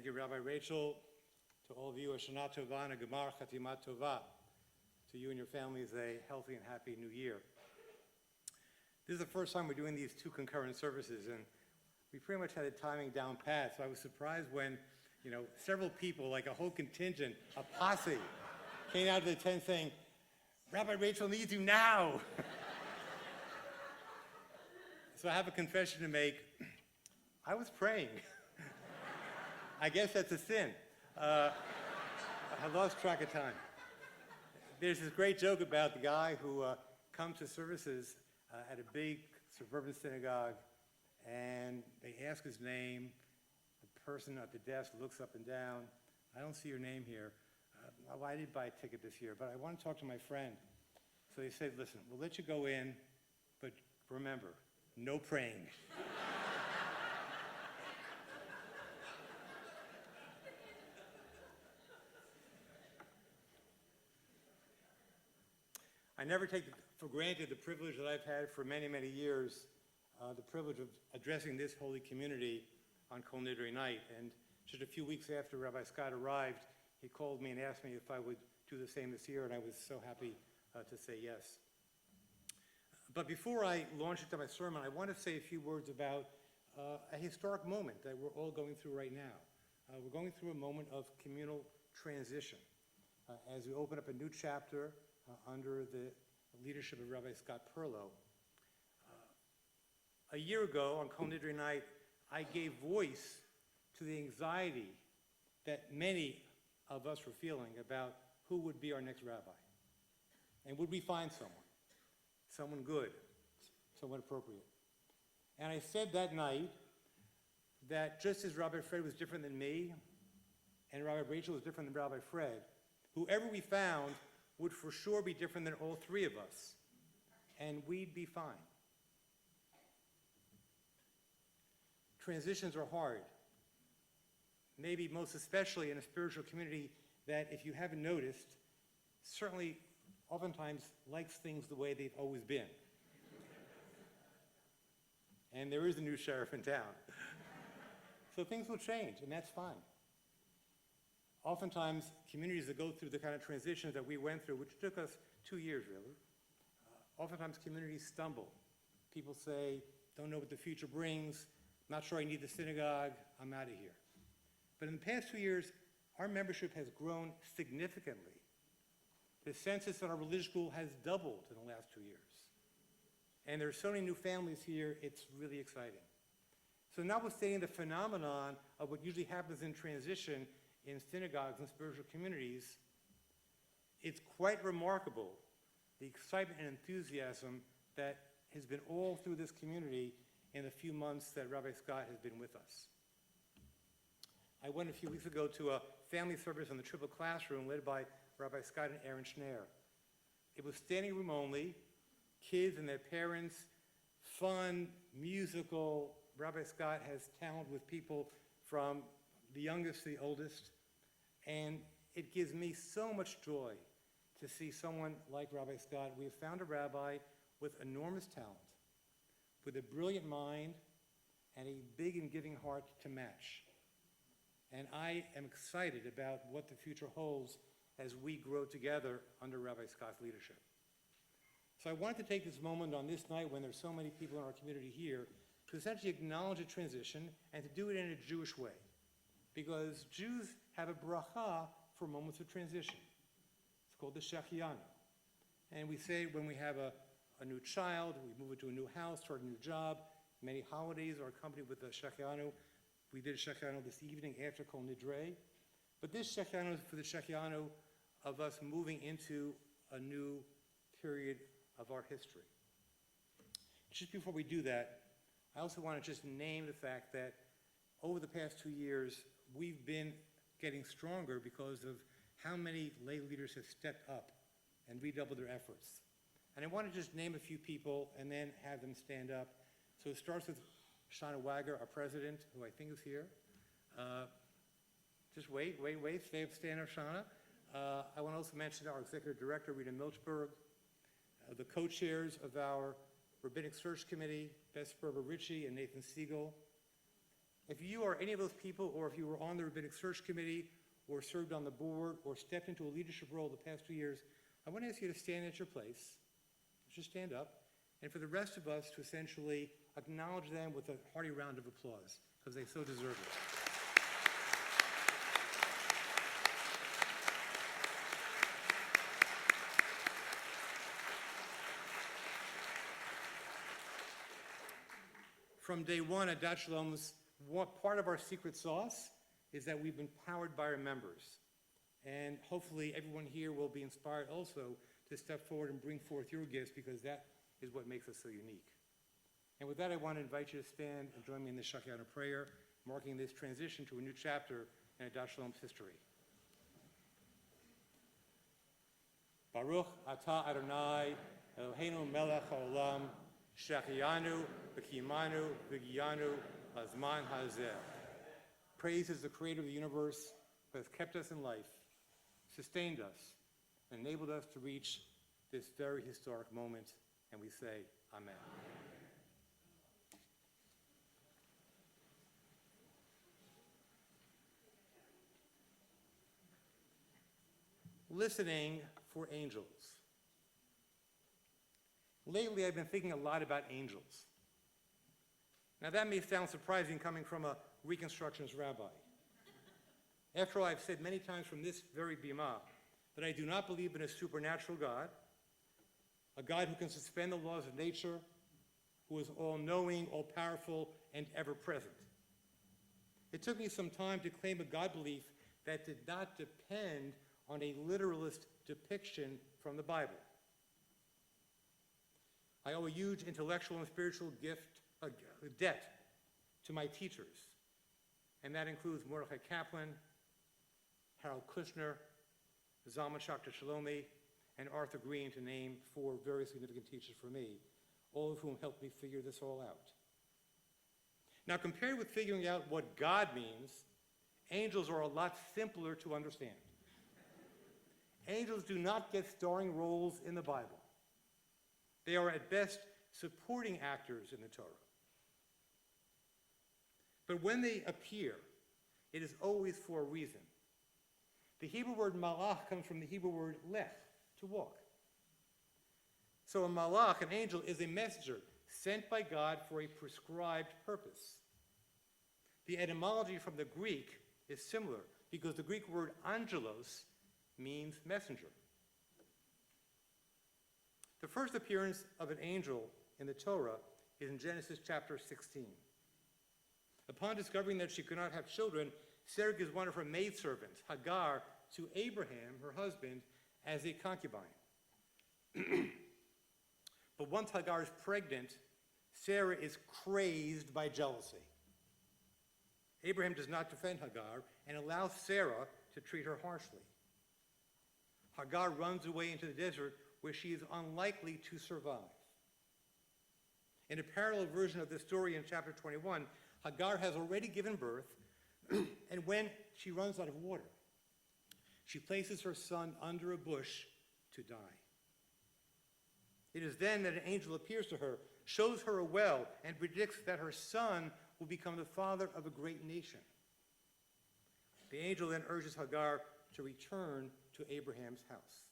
Thank you, Rabbi Rachel. To all of you, Shana Tova and Gemar Chatimat Tova. To you and your families, a healthy and happy new year. This is the first time we're doing these two concurrent services, and we pretty much had the timing down pat, so I was surprised when, several people, like a whole contingent, a posse, came out of the tent saying, Rabbi Rachel needs you now. So I have a confession to make. I was praying. I guess that's a sin. I lost track of time. There's this great joke about the guy who comes to services at a big suburban synagogue, and they ask his name. The person at the desk looks up and down. I don't see your name here. Well, I didn't buy a ticket this year, but I want to talk to my friend. So they said, listen, we'll let you go in, but remember, no praying. I never take for granted the privilege that I've had for many, many years, the privilege of addressing this holy community on Kol Nidrei night. And just a few weeks after Rabbi Scott arrived, he called me and asked me if I would do the same this year, and I was so happy to say yes. But before I launch into my sermon, I want to say a few words about a historic moment that we're all going through right now. We're going through a moment of communal transition as we open up a new chapter under the leadership of Rabbi Scott Perlow. A year ago on Kol Nidrei night, I gave voice to the anxiety that many of us were feeling about who would be our next rabbi. And would we find someone good, someone appropriate? And I said that night that just as Rabbi Fred was different than me, and Rabbi Rachel was different than Rabbi Fred, whoever we found would for sure be different than all three of us, and we'd be fine. Transitions are hard, maybe most especially in a spiritual community that, if you haven't noticed, certainly oftentimes likes things the way they've always been. And there is a new sheriff in town. So things will change, and that's fine. Oftentimes, communities that go through the kind of transitions that we went through, which took us 2 years really, oftentimes communities stumble. People say, don't know what the future brings, not sure I need the synagogue, I'm out of here. But in the past 2 years, our membership has grown significantly. The census at our religious school has doubled in the last 2 years. And there are so many new families here, it's really exciting. So notwithstanding the phenomenon of what usually happens in transition in synagogues and spiritual communities, it's quite remarkable the excitement and enthusiasm that has been all through this community in the few months that Rabbi Scott has been with us. I went a few weeks ago to a family service in the triple classroom led by Rabbi Scott and Aaron Schneer. It was standing room only, kids and their parents, fun, musical. Rabbi Scott has talent with people from the youngest to the oldest, and it gives me so much joy to see someone like Rabbi Scott. We have found a rabbi with enormous talent, with a brilliant mind, and a big and giving heart to match. And I am excited about what the future holds as we grow together under Rabbi Scott's leadership. So I wanted to take this moment on this night when there's so many people in our community here to essentially acknowledge a transition and to do it in a Jewish way. Because Jews have a bracha for moments of transition. It's called the Shechianu. And we say when we have a new child, we move into a new house, start a new job, many holidays are accompanied with the Shechianu. We did a Shechianu this evening after Kol Nidrei. But this Shechianu is for the Shechianu of us moving into a new period of our history. Just before we do that, I also want to just name the fact that over the past 2 years, we've been getting stronger because of how many lay leaders have stepped up and redoubled their efforts. And I want to just name a few people and then have them stand up. So it starts with Shana Wagner, our president, who I think is here. Just wait, stand up, Shana. I want to also mention our executive director, Rita Milchberg, the co-chairs of our Rabbinic Search Committee, Bess Berber-Ritchie and Nathan Siegel, If you are any of those people, or if you were on the rabbinic search committee, or served on the board, or stepped into a leadership role the past 2 years, I want to ask you to stand at your place. Just stand up. And for the rest of us to essentially acknowledge them with a hearty round of applause, because they so deserve it. From day one at Dat Shalom's, part of our secret sauce is that we've been powered by our members. And hopefully everyone here will be inspired also to step forward and bring forth your gifts, because that is what makes us so unique. And with that, I want to invite you to stand and join me in this Shachayana prayer, marking this transition to a new chapter in Dat Shalom's history. Baruch atah Adonai, Eloheinu melech haolam, Shachayanu, v'kiyamanu, v'giyanu, hazman hazeh. Praise is the creator of the universe, who has kept us in life, sustained us, and enabled us to reach this very historic moment, and we say, Amen. Listening for angels. Lately, I've been thinking a lot about angels. Now, that may sound surprising coming from a Reconstructionist rabbi. After all, I've said many times from this very bima that I do not believe in a supernatural God, a God who can suspend the laws of nature, who is all-knowing, all-powerful, and ever-present. It took me some time to claim a God belief that did not depend on a literalist depiction from the Bible. I owe a huge intellectual and spiritual debt to my teachers, and that includes Mordechai Kaplan, Harold Kushner, Zalman Schachter Shalomi, and Arthur Green, to name 4 very significant teachers for me, all of whom helped me figure this all out. Now, compared with figuring out what God means, angels are a lot simpler to understand. Angels do not get starring roles in the Bible. They are at best supporting actors in the Torah. But when they appear, it is always for a reason. The Hebrew word malach comes from the Hebrew word lech, to walk. So a malach, an angel, is a messenger sent by God for a prescribed purpose. The etymology from the Greek is similar, because the Greek word angelos means messenger. The first appearance of an angel in the Torah is in Genesis chapter 16. Upon discovering that she could not have children, Sarah gives one of her maidservants, Hagar, to Abraham, her husband, as a concubine. But once Hagar is pregnant, Sarah is crazed by jealousy. Abraham does not defend Hagar and allows Sarah to treat her harshly. Hagar runs away into the desert, where she is unlikely to survive. In a parallel version of this story in chapter 21, Hagar has already given birth, and when she runs out of water, she places her son under a bush to die. It is then that an angel appears to her, shows her a well, and predicts that her son will become the father of a great nation. The angel then urges Hagar to return to Abraham's house.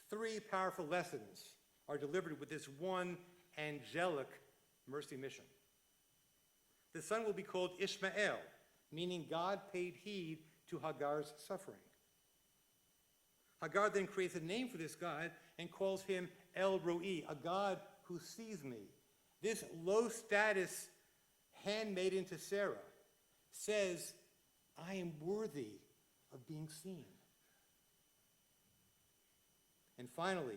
3 powerful lessons are delivered with this one angelic mercy mission. The son will be called Ishmael, meaning God paid heed to Hagar's suffering. Hagar then creates a name for this God and calls him El Roi, a God who sees me. This low-status handmaiden to Sarah says, I am worthy of being seen. And finally,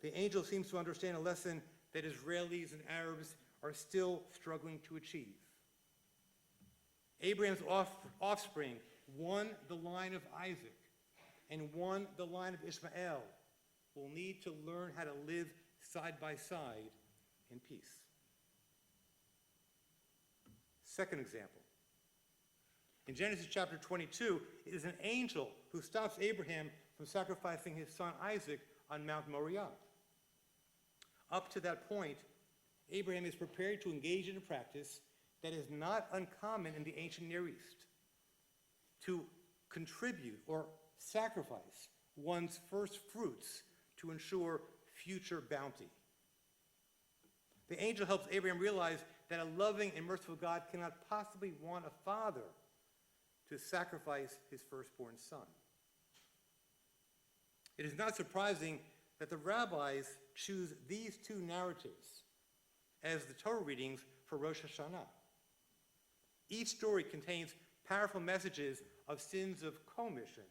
the angel seems to understand a lesson that Israelis and Arabs are still struggling to achieve. Abraham's offspring won the line of Isaac and won the line of Ishmael will need to learn how to live side by side in peace. Second example. In Genesis chapter 22, it is an angel who stops Abraham from sacrificing his son Isaac on Mount Moriah. Up to that point, Abraham is prepared to engage in a practice that is not uncommon in the ancient Near East, to contribute or sacrifice one's first fruits to ensure future bounty. The angel helps Abraham realize that a loving and merciful God cannot possibly want a father to sacrifice his firstborn son. It is not surprising that the rabbis choose these two narratives as the Torah readings for Rosh Hashanah. Each story contains powerful messages of sins of commission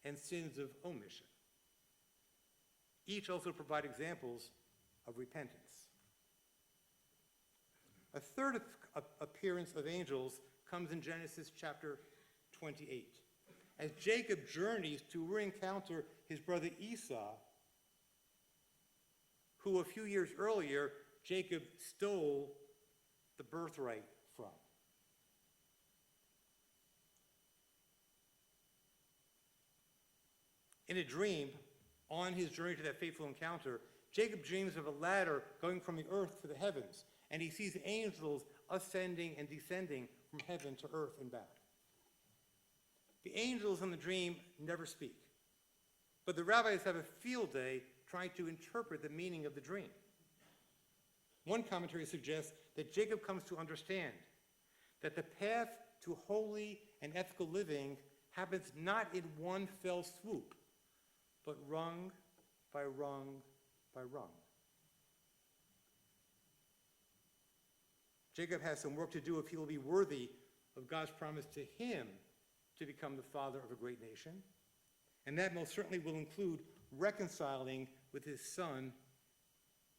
and sins of omission. Each also provide examples of repentance. A third appearance of angels comes in Genesis chapter 28. As Jacob journeys to re-encounter his brother Esau, who a few years earlier Jacob stole the birthright from. In a dream, on his journey to that fateful encounter, Jacob dreams of a ladder going from the earth to the heavens, and he sees angels ascending and descending from heaven to earth and back. The angels in the dream never speak, but the rabbis have a field day trying to interpret the meaning of the dream. One commentary suggests that Jacob comes to understand that the path to holy and ethical living happens not in one fell swoop, but rung by rung by rung. Jacob has some work to do if he will be worthy of God's promise to him to become the father of a great nation. And that most certainly will include reconciling with his son,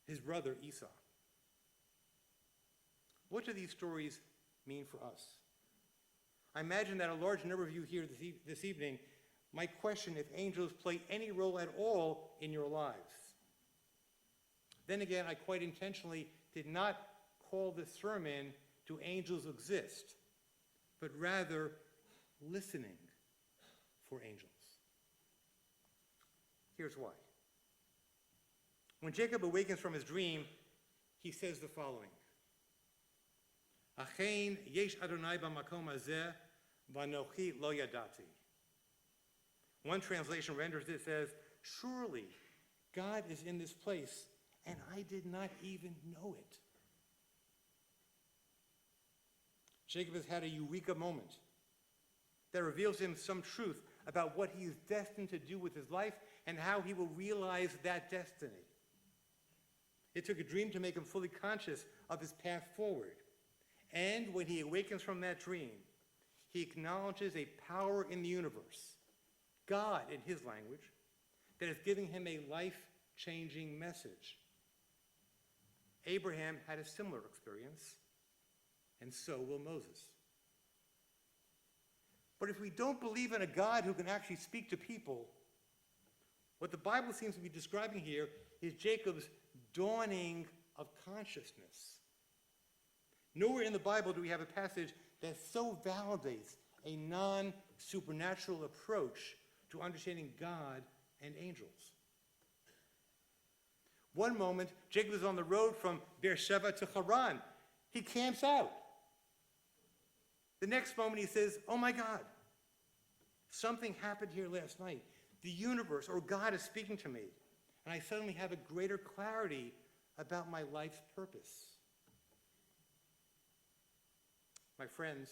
his brother Esau. What do these stories mean for us? I imagine that a large number of you here this evening might question if angels play any role at all in your lives. Then again, I quite intentionally did not call this sermon "Do Angels Exist?" but rather listening for angels. Here's why. When Jacob awakens from his dream, he says the following: Achein yesh Adonai b'makom hazeh v'anochi lo yadati. One translation renders it as, surely God is in this place, and I did not even know it. Jacob has had a eureka moment that reveals to him some truth about what he is destined to do with his life and how he will realize that destiny. It took a dream to make him fully conscious of his path forward. And when he awakens from that dream, he acknowledges a power in the universe, God in his language, that is giving him a life-changing message. Abraham had a similar experience, and so will Moses. But if we don't believe in a God who can actually speak to people, what the Bible seems to be describing here is Jacob's dawning of consciousness. Nowhere in the Bible do we have a passage that so validates a non-supernatural approach to understanding God and angels. One moment, Jacob is on the road from Beersheba to Haran. He camps out. The next moment he says, oh my God, something happened here last night. The universe or God is speaking to me. And I suddenly have a greater clarity about my life's purpose. My friends,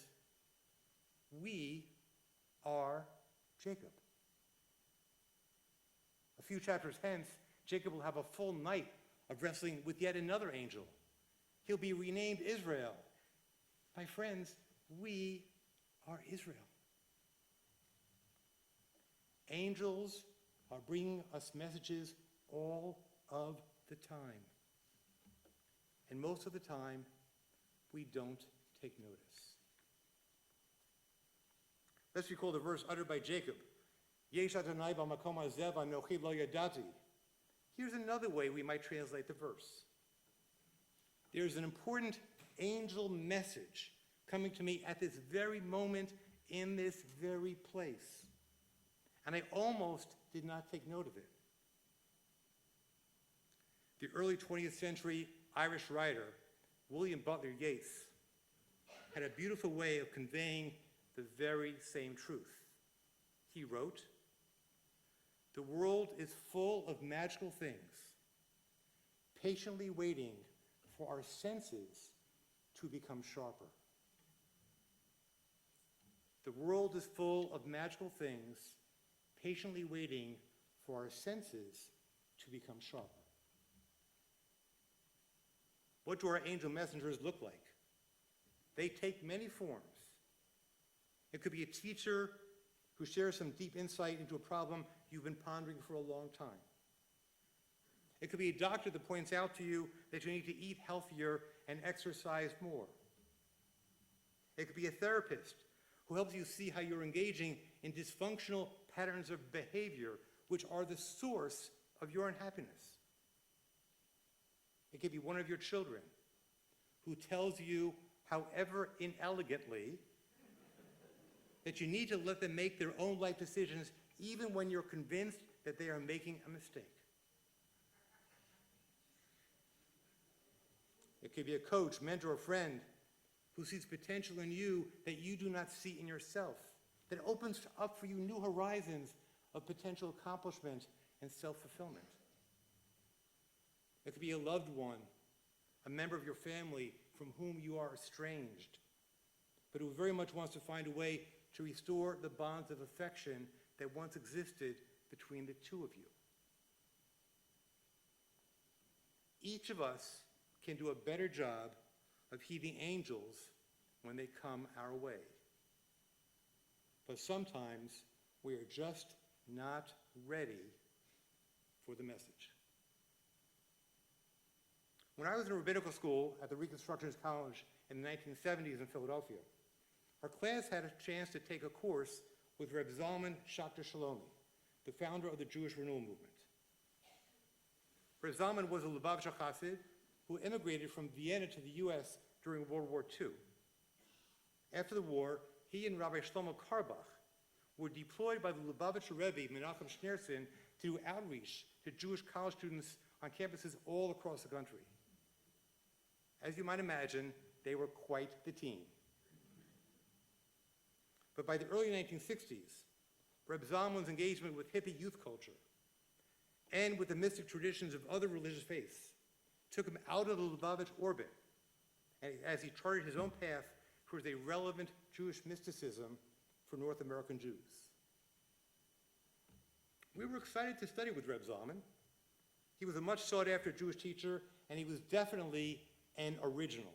we are Jacob. A few chapters hence, Jacob will have a full night of wrestling with yet another angel. He'll be renamed Israel. My friends, we are Israel. Angels are bringing us messages all of the time. And most of the time, we don't take notice. Let's recall the verse uttered by Jacob. Yesh Adonai b'makom hazeh v'anochi lo yadati. Here's another way we might translate the verse. There's an important angel message coming to me at this very moment in this very place. And I almost did not take note of it. The early 20th century Irish writer, William Butler Yeats, had a beautiful way of conveying the very same truth. He wrote, "The world is full of magical things, patiently waiting for our senses to become sharper." The world is full of magical things, patiently waiting for our senses to become sharper. What do our angel messengers look like? They take many forms. It could be a teacher who shares some deep insight into a problem you've been pondering for a long time. It could be a doctor that points out to you that you need to eat healthier and exercise more. It could be a therapist who helps you see how you're engaging in dysfunctional patterns of behavior, which are the source of your unhappiness. It could be one of your children who tells you, however inelegantly, that you need to let them make their own life decisions even when you're convinced that they are making a mistake. It could be a coach, mentor, or friend who sees potential in you that you do not see in yourself, that opens up for you new horizons of potential accomplishment and self-fulfillment. It could be a loved one, a member of your family from whom you are estranged, but who very much wants to find a way to restore the bonds of affection that once existed between the two of you. Each of us can do a better job of heeding angels when they come our way. But sometimes we are just not ready for the message. When I was in rabbinical school at the Reconstructionist College in the 1970s in Philadelphia, our class had a chance to take a course with Reb Zalman Schachter Shalomi, the founder of the Jewish Renewal Movement. Reb Zalman was a Lubavitcher Chassid who immigrated from Vienna to the U.S. during World War II. After the war, he and Rabbi Shlomo Karbach were deployed by the Lubavitcher Rebbe, Menachem Schneerson, to do outreach to Jewish college students on campuses all across the country. As you might imagine, they were quite the team. But by the early 1960s, Reb Zalman's engagement with hippie youth culture and with the mystic traditions of other religious faiths took him out of the Lubavitch orbit as he charted his own path towards a relevant Jewish mysticism for North American Jews. We were excited to study with Reb Zalman. He was a much sought-after Jewish teacher, and he was definitely an original.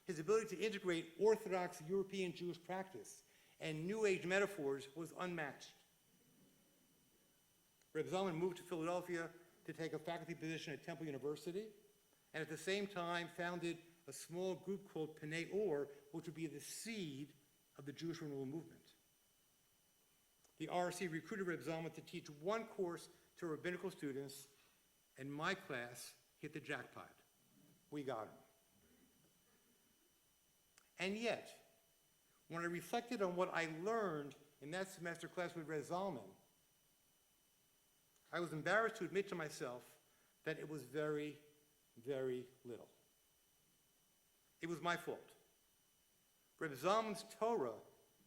His ability to integrate Orthodox European Jewish practice and New Age metaphors was unmatched. Reb Zalman moved to Philadelphia to take a faculty position at Temple University, and at the same time founded a small group called Pnei Or, which would be the seed of the Jewish Renewal Movement. The RRC recruited Reb Zalman to teach one course to rabbinical students, and my class hit the jackpot. We got him. And yet, when I reflected on what I learned in that semester class with Reb Zalman, I was embarrassed to admit to myself that it was very, very little. It was my fault. Reb Zalman's Torah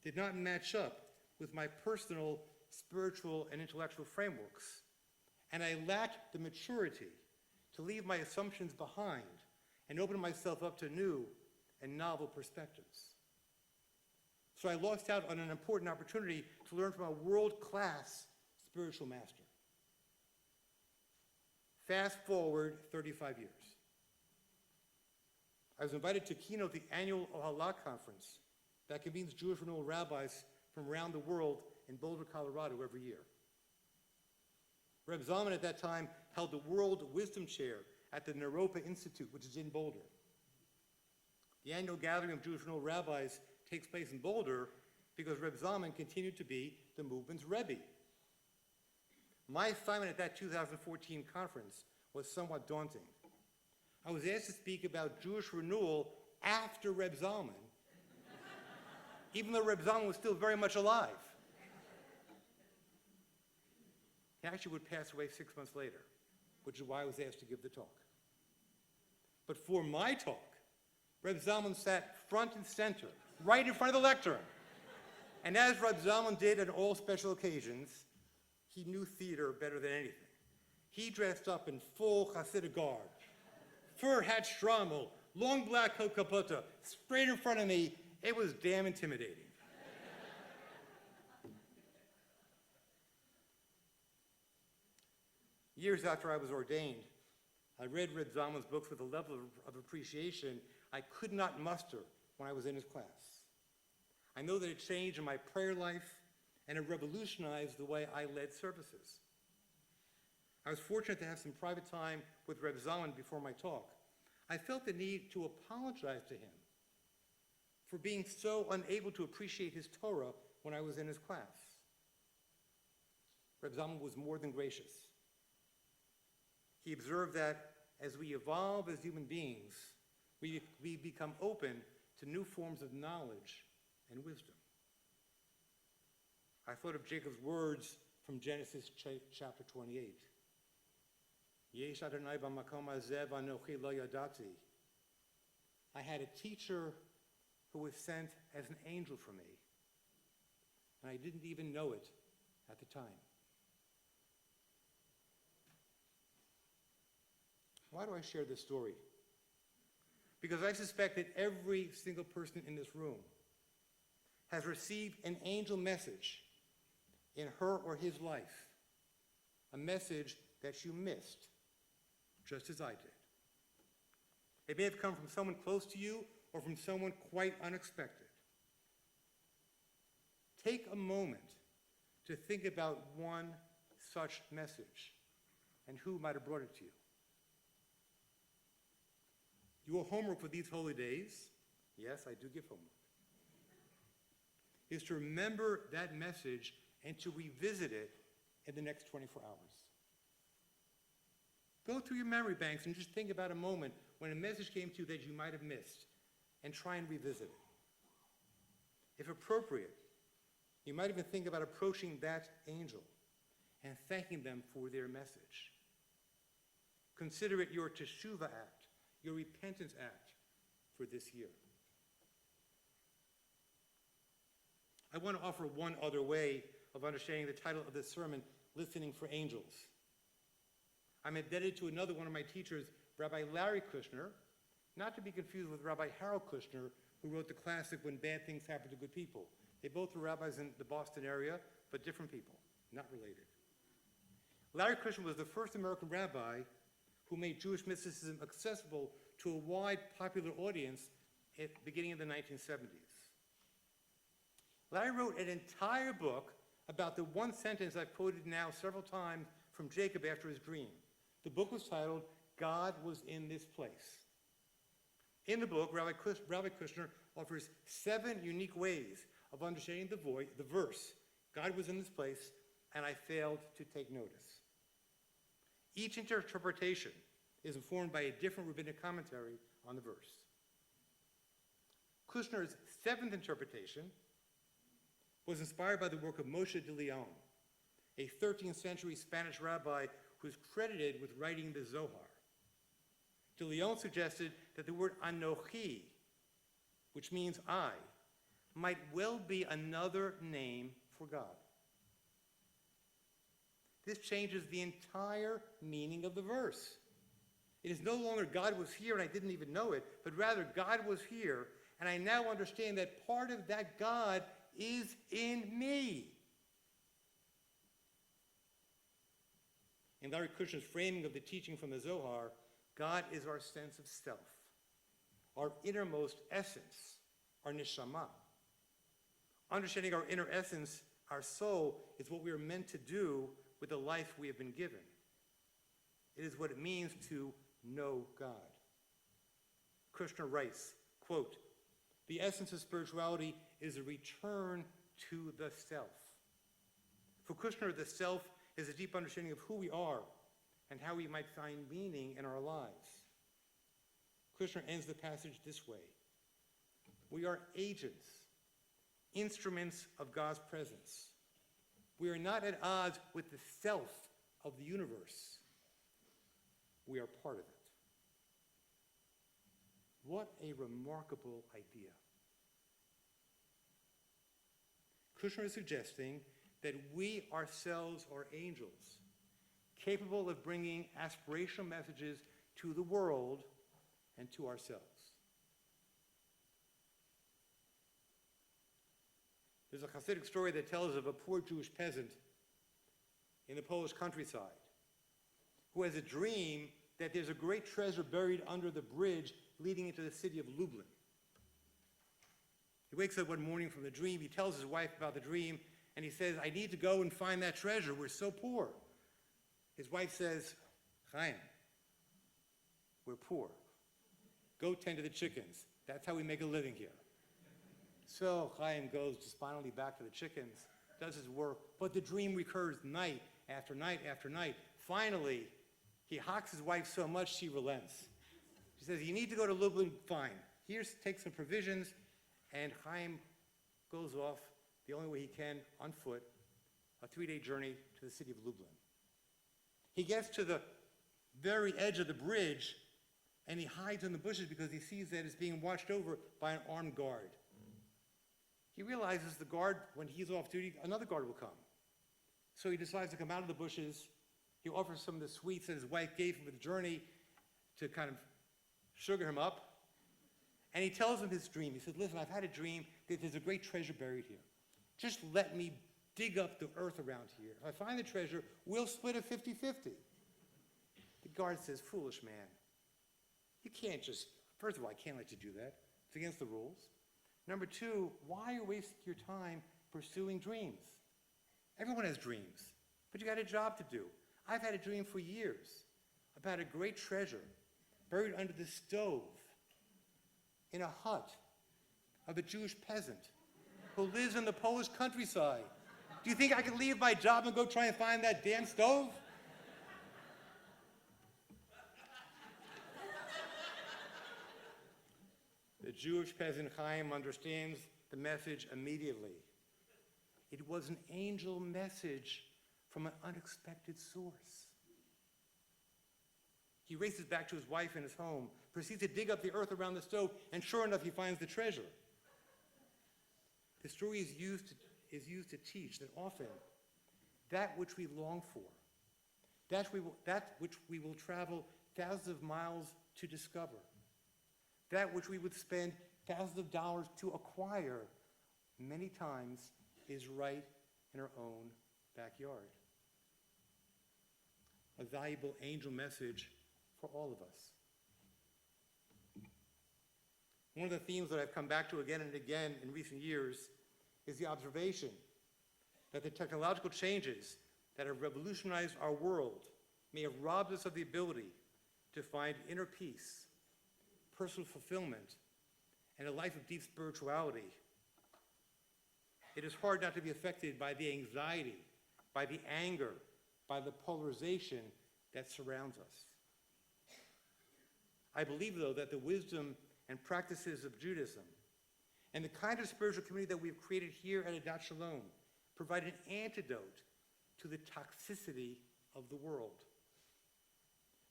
did not match up with my personal, spiritual, and intellectual frameworks, and I lacked the maturity to leave my assumptions behind and open myself up to new and novel perspectives. So I lost out on an important opportunity to learn from a world-class spiritual master. Fast forward 35 years. I was invited to keynote the annual Ohala conference that convenes Jewish renewal rabbis from around the world in Boulder, Colorado every year. Reb Zalman at that time held the World Wisdom Chair at the Naropa Institute, which is in Boulder. The annual gathering of Jewish renewal rabbis takes place in Boulder because Reb Zalman continued to be the movement's Rebbe. My assignment at that 2014 conference was somewhat daunting. I was asked to speak about Jewish renewal after Reb Zalman, even though Reb Zalman was still very much alive. He actually would pass away 6 months later, which is why I was asked to give the talk. But for my talk, Reb Zalman sat front and center, right in front of the lectern. And as Rabbi Zalman did at all special occasions, he knew theater better than anything. He dressed up in full Hasidic garb, fur hat strommel, long black coat caputa, straight in front of me. It was damn intimidating. Years after I was ordained, I read Reb Zalman's books with a level of appreciation I could not muster when I was in his class. I know that it changed in my prayer life and it revolutionized the way I led services. I was fortunate to have some private time with Reb Zalman before my talk. I felt the need to apologize to him for being so unable to appreciate his Torah when I was in his class. Reb Zalman was more than gracious. He observed that as we evolve as human beings, we become open to new forms of knowledge and wisdom. I thought of Jacob's words from Genesis chapter 28. Yesh Adonai b'makom hazeh v'anochi lo yadati. I had a teacher who was sent as an angel for me, and I didn't even know it at the time. Why do I share this story? Because I suspect that every single person in this room has received an angel message in her or his life, a message that you missed, just as I did. It may have come from someone close to you or from someone quite unexpected. Take a moment to think about one such message and who might have brought it to you. Your homework for these holy days, yes, I do give homework, is to remember that message and to revisit it in the next 24 hours. Go through your memory banks and just think about a moment when a message came to you that you might have missed and try and revisit it. If appropriate, you might even think about approaching that angel and thanking them for their message. Consider it your teshuvah act, your repentance act for this year. I want to offer one other way of understanding the title of this sermon, Listening for Angels. I'm indebted to another one of my teachers, Rabbi Larry Kushner, not to be confused with Rabbi Harold Kushner, who wrote the classic When Bad Things Happen to Good People. They both were rabbis in the Boston area, but different people, not related. Larry Kushner was the first American rabbi who made Jewish mysticism accessible to a wide popular audience at the beginning of the 1970s. Larry wrote an entire book about the one sentence I've quoted now several times from Jacob after his dream. The book was titled, God Was in This Place. In the book, Rabbi Kushner offers 7 unique ways of understanding the verse, God was in this place, and I failed to take notice. Each interpretation is informed by a different rabbinic commentary on the verse. Kushner's 7th interpretation was inspired by the work of Moshe de Leon, a 13th century Spanish rabbi who is credited with writing the Zohar. De Leon suggested that the word Anochi, which means I, might well be another name for God. This changes the entire meaning of the verse. It is no longer God was here and I didn't even know it, but rather God was here and I now understand that part of that God is in me. In Larry Kushner's framing of the teaching from the Zohar, God is our sense of self, our innermost essence, our neshama. Understanding our inner essence, our soul, is what we are meant to do with the life we have been given. It is what it means to know God. Kushner writes, quote, the essence of spirituality is a return to the self. For Kushner, the self is a deep understanding of who we are and how we might find meaning in our lives. Kushner ends the passage this way. We are agents, instruments of God's presence. We are not at odds with the self of the universe. We are part of it. What a remarkable idea. Kushner is suggesting that we ourselves are angels, capable of bringing aspirational messages to the world and to ourselves. There's a Hasidic story that tells of a poor Jewish peasant in the Polish countryside who has a dream that there's a great treasure buried under the bridge leading into the city of Lublin. He wakes up one morning from the dream, he tells his wife about the dream, and he says, I need to go and find that treasure, we're so poor. His wife says, Chaim, we're poor. Go tend to the chickens. That's how we make a living here. So Chaim goes just finally back to the chickens, does his work, but the dream recurs night after night after night. Finally, he hocks his wife so much she relents. She says, you need to go to Lublin, fine. Take some provisions, and Chaim goes off the only way he can, on foot, a 3-day journey to the city of Lublin. He gets to the very edge of the bridge, and he hides in the bushes because he sees that it's being watched over by an armed guard. He realizes the guard, when he's off duty, another guard will come. So he decides to come out of the bushes. He offers some of the sweets that his wife gave him for the journey to kind of sugar him up. And he tells him his dream. He says, listen, I've had a dream that there's a great treasure buried here. Just let me dig up the earth around here. If I find the treasure, we'll split it 50-50. The guard says, foolish man. You can't just, first of all, I can't let you do that. It's against the rules. Number two, why are you wasting your time pursuing dreams? Everyone has dreams, but you got a job to do. I've had a dream for years about a great treasure buried under the stove in a hut of a Jewish peasant who lives in the Polish countryside. Do you think I can leave my job and go try and find that damn stove? The Jewish peasant Chaim understands the message immediately. It was an angel message from an unexpected source. He races back to his wife and his home, proceeds to dig up the earth around the stove, and sure enough, he finds the treasure. The story is used to teach that often that which we long for, that which we will travel thousands of miles to discover, that which we would spend thousands of dollars to acquire, many times is right in our own backyard. A valuable angel message for all of us. One of the themes that I've come back to again and again in recent years is the observation that the technological changes that have revolutionized our world may have robbed us of the ability to find inner peace, personal fulfillment, and a life of deep spirituality. It is hard not to be affected by the anxiety, by the anger, by the polarization that surrounds us. I believe, though, that the wisdom and practices of Judaism and the kind of spiritual community that we've created here at Adat Shalom provide an antidote to the toxicity of the world.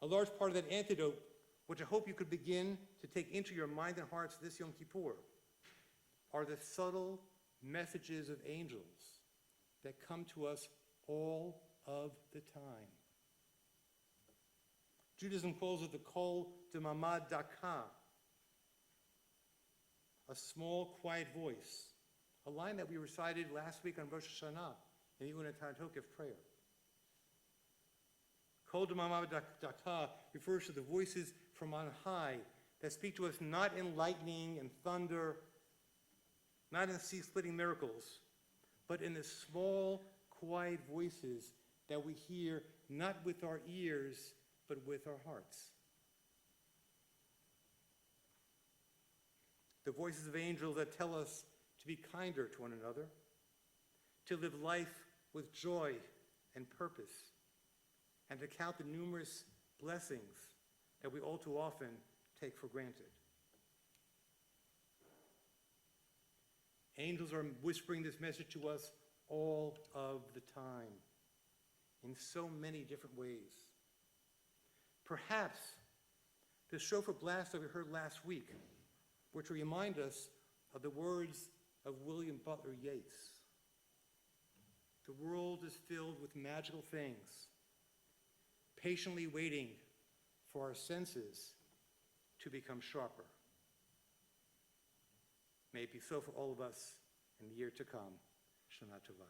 A large part of that antidote, which I hope you could begin to take into your mind and hearts this Yom Kippur, are the subtle messages of angels that come to us all of the time. Judaism calls it the Kol Nidrei Sermon, a small, quiet voice, a line that we recited last week on Rosh Hashanah in the Unatan Tokef prayer. Kol Nidrei Sermon refers to the voices from on high that speak to us not in lightning and thunder, not in sea-splitting miracles, but in the small, quiet voices that we hear not with our ears, but with our hearts. The voices of angels that tell us to be kinder to one another, to live life with joy and purpose, and to count the numerous blessings that we all too often take for granted. Angels are whispering this message to us all of the time, in so many different ways. Perhaps The shofar blast that we heard last week, which remind us of the words of William Butler Yeats. The world is filled with magical things, patiently waiting for our senses to become sharper. May it be so for all of us in the year to come. Shana Tova.